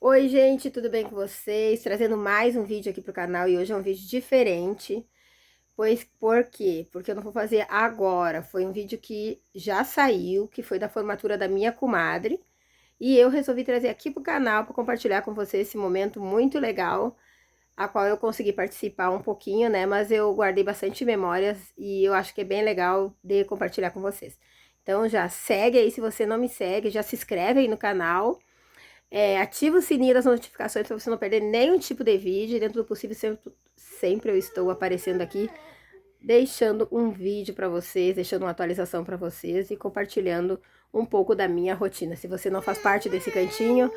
Oi gente, tudo bem com vocês? Trazendo mais um vídeo aqui pro canal e hoje é um vídeo diferente. Por quê? Porque eu não vou fazer agora, foi um vídeo que já saiu, que foi da formatura da minha comadre. E eu resolvi trazer aqui pro canal para compartilhar com vocês esse momento muito legal, a qual eu consegui participar um pouquinho, né? Mas eu guardei bastante memórias e eu acho que é bem legal de compartilhar com vocês. Então já segue aí, se você não me segue, já se inscreve aí no canal. Ativa o sininho das notificações para você não perder nenhum tipo de vídeo. Dentro do possível, sempre eu estou aparecendo aqui, deixando um vídeo para vocês, deixando uma atualização para vocês e compartilhando um pouco da minha rotina. Se você não faz parte desse cantinho,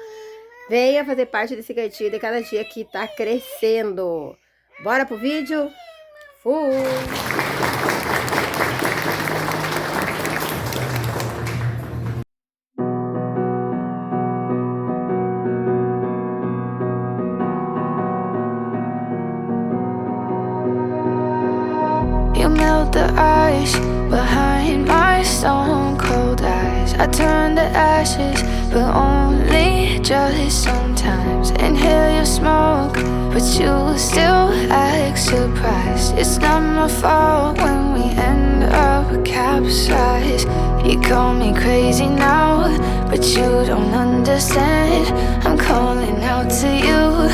venha fazer parte desse cantinho de cada dia que tá crescendo. Bora pro vídeo? Fui! The ice behind my stone cold eyes. I turn to ashes, but only just sometimes. Inhale your smoke, but you still act surprised. It's not my fault when we end up capsized. You call me crazy now, but you don't understand. I'm calling out to you.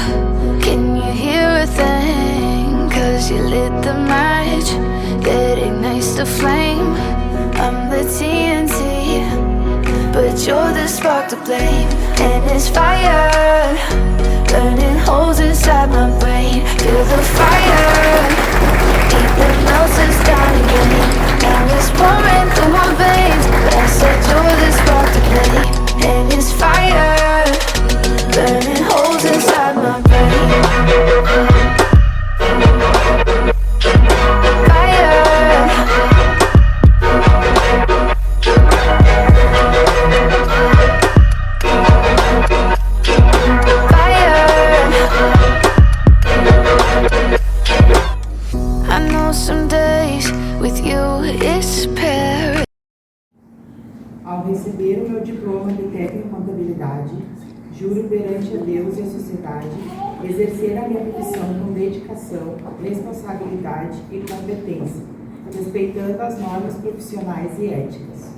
Can you hear a thing? 'Cause you lit the match that ignites the flame. I'm the TNT, but you're the spark to blame. And it's fire, burning holes inside my brain. Feel the fire, keep the melters down again. Now it's pouring through my veins, but I said you're the spark to blame. And it's fire, burning holes inside my brain. Ao receber o meu diploma de técnico em contabilidade, juro perante a Deus e a sociedade exercer a minha profissão com dedicação, responsabilidade e competência, respeitando as normas profissionais e éticas.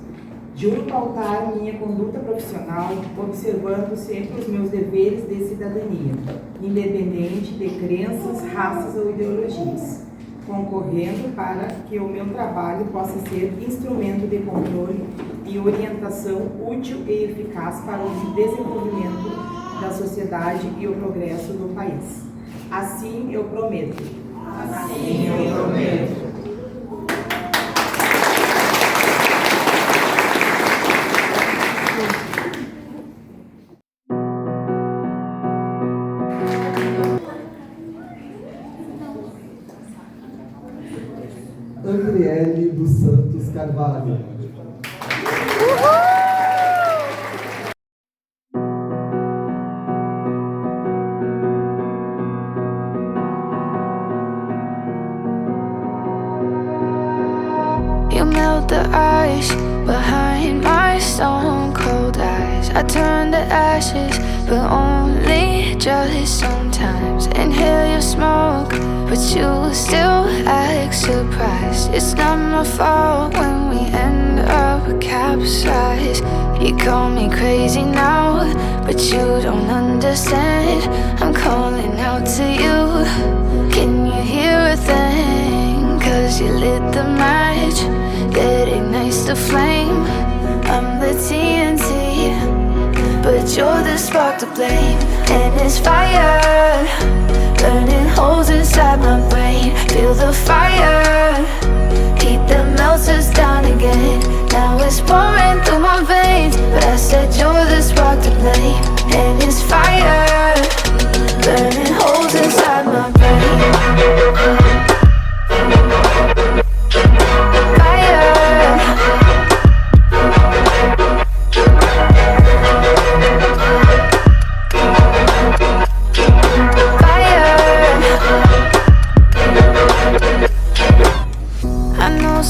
Juro pautar minha conduta profissional observando sempre os meus deveres de cidadania, independente de crenças, raças ou ideologias, concorrendo para que o meu trabalho possa ser instrumento de controle e orientação útil e eficaz para o desenvolvimento da sociedade e o progresso do país. Assim eu prometo. Assim eu prometo. Gabriele dos Santos Carvalho. You melt the ice behind my stone cold eyes. I turn to ashes, but only just sometimes. Inhale your smoke, but you still act surprised. It's not my fault when we end up capsized. You call me crazy now, but you don't understand. I'm calling out to you. Can you hear a thing? 'Cause you lit the match that ignites the flame. I'm the TNT, but you're the spark to blame. And it's fire, burning holes inside my brain. Feel the fire, keep the melters down again. Now it's pouring through my veins, but I said you're the spark to blame. And it's fire, burning holes inside my brain.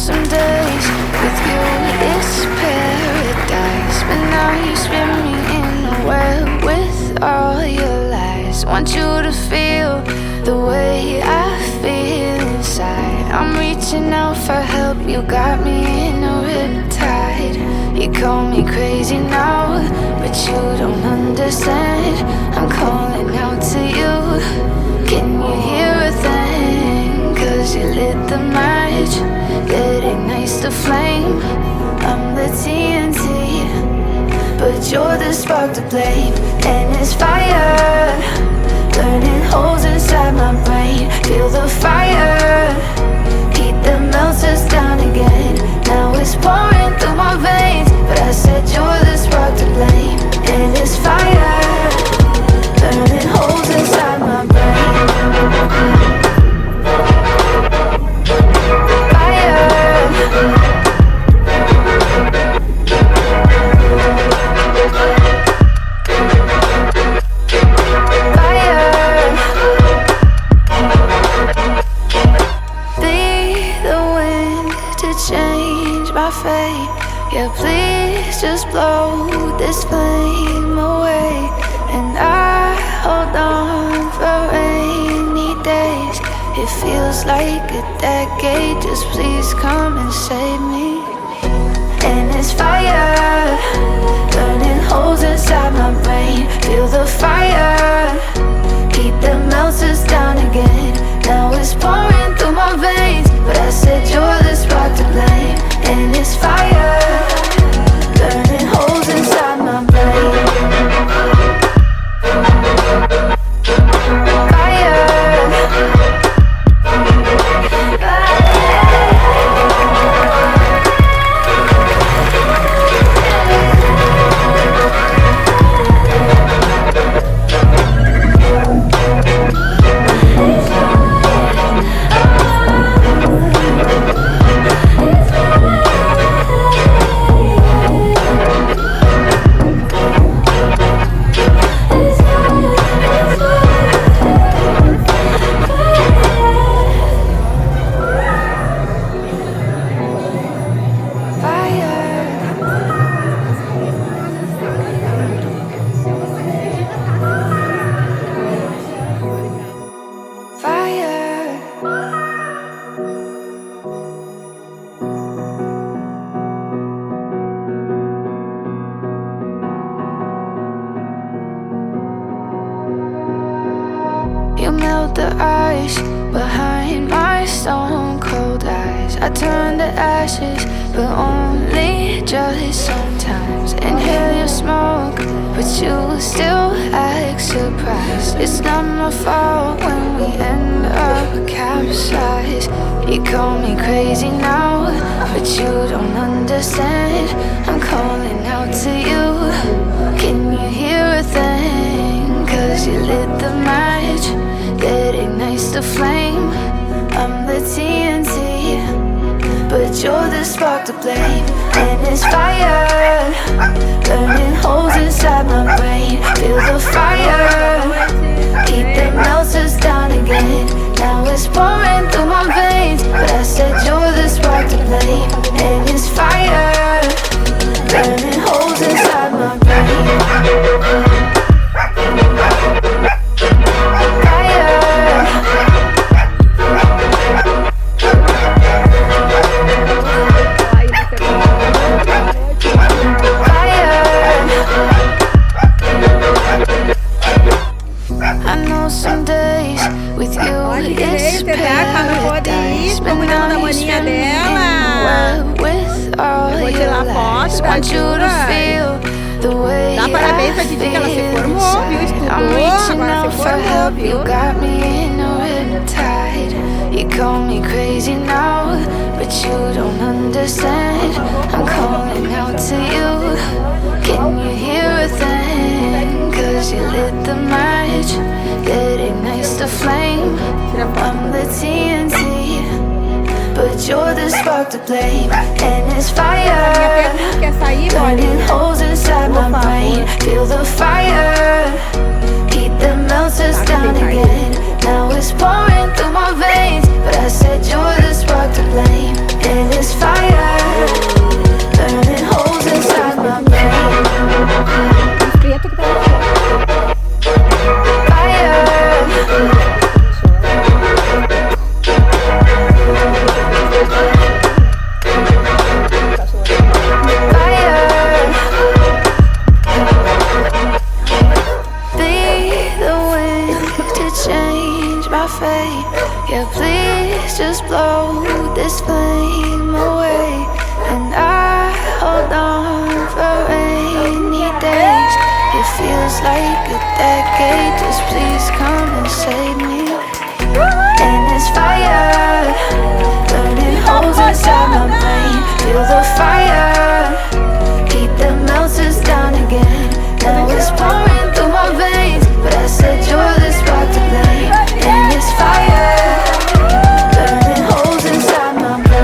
Some days with you it's paradise, but now you spin me in a web with all eyes. Want you to feel the way I feel inside. I'm reaching out for help, you got me in a riptide. You call me crazy now, but you don't understand. I'm calling out to you, can you hear a thing? Cause you lit the match that ignites the flame. I'm the TNT, but you're the spark to blame. And it's fire, burning holes inside my brain. Feel the fire, heat that melts us down again. Now it's pouring through my veins, but I said you're the spark to blame. And it's fire, burning holes inside my brain. Fire, change my fate. Yeah, please just blow this flame away. And I hold on for rainy days. It feels like a decade, just please come and save me. And it's fire, burning holes inside my brain. Feel the fire, heat that melts us down again. Now it's pouring through my veins, but I said you're the spark to blame. And it's fire, burning holes inside my brain. Fire, you melt the ice behind my stone cold eyes. I turn to ashes, but only just sometimes. Inhale your smoke, but you still act surprised. It's not my fault when we end up capsized. You call me crazy now, but you don't understand. I'm calling out to you, can you hear a thing? Cause you lit the match that ignites the flame. I'm the TNT, but you're the spark to blame. And it's fire, burning holes inside my brain. Feel the fire, heat that melts us down again. Now it's pouring through my veins, but I said you're the spark to blame. And it's fire, burning holes inside my brain. Olha que veio tentar, acabou de ir, combinando a maninha dela. Eu vou tirar foto da chuva. Dá parabéns pra Didi que ela se formou, viu? Estudou, agora se formou, viu? You call me crazy now, but you don't understand. I'm calling out to you, can you hear a thing? Cause you lit the match that ignites the flame. I'm the TNT, but you're the spark to blame. And it's fire, burning holes inside my brain. Feel the fire, heat that melts us down again. Now it's pouring through my veins, but I said you're the spark to blame. And it's fire, burning holes inside my brain. Fire. fate. Yeah, please just blow this flame away. And I hold on for rainy days. It feels like a decade, just please come and save me. And it's fire, burning holes inside my brain. Feel the fire, heat that melts us down again. Now it's pouring through my veins, but I said you're the spark to blame. And it's fire, burning holes inside my brain.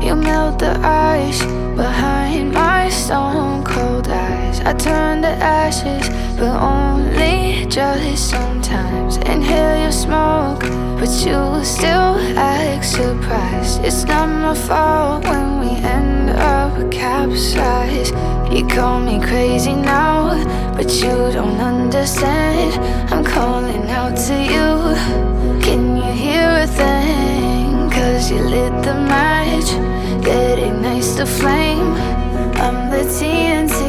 You melt the ice behind my stone cold eyes. I turn to ashes, but only just sometimes. Inhale your smoke, but you still act surprised. It's not my fault when we end up capsized. You call me crazy now, but you don't understand. I'm calling out to you. Can you hear a thing? 'Cause you lit the match that ignites the flame. I'm the TNT,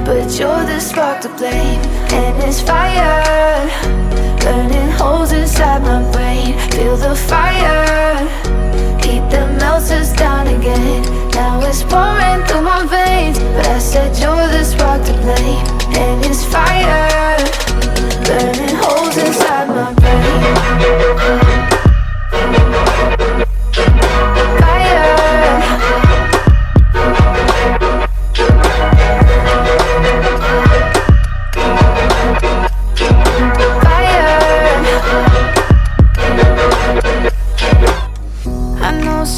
but you're the spark to blame. And it's fire, burning holes inside my brain. Feel the fire, heat that melts us down again. Now it's pouring through my veins, but I said you're the spark to blame. And it's fire, burning holes inside my brain.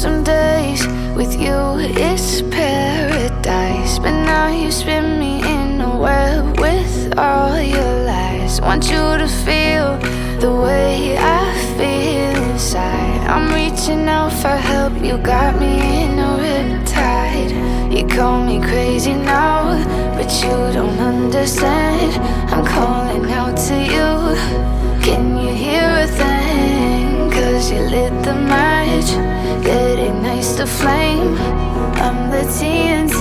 Some days with you it's paradise, but now you spin me in a web with all your lies. Want you to feel the way I feel inside. I'm reaching out for help, you got me in a riptide. You call me crazy now, but you don't understand. I'm calling out to you. Can you hear a thing? 'Cause you lit the match that ignites the flame. I'm the TNT,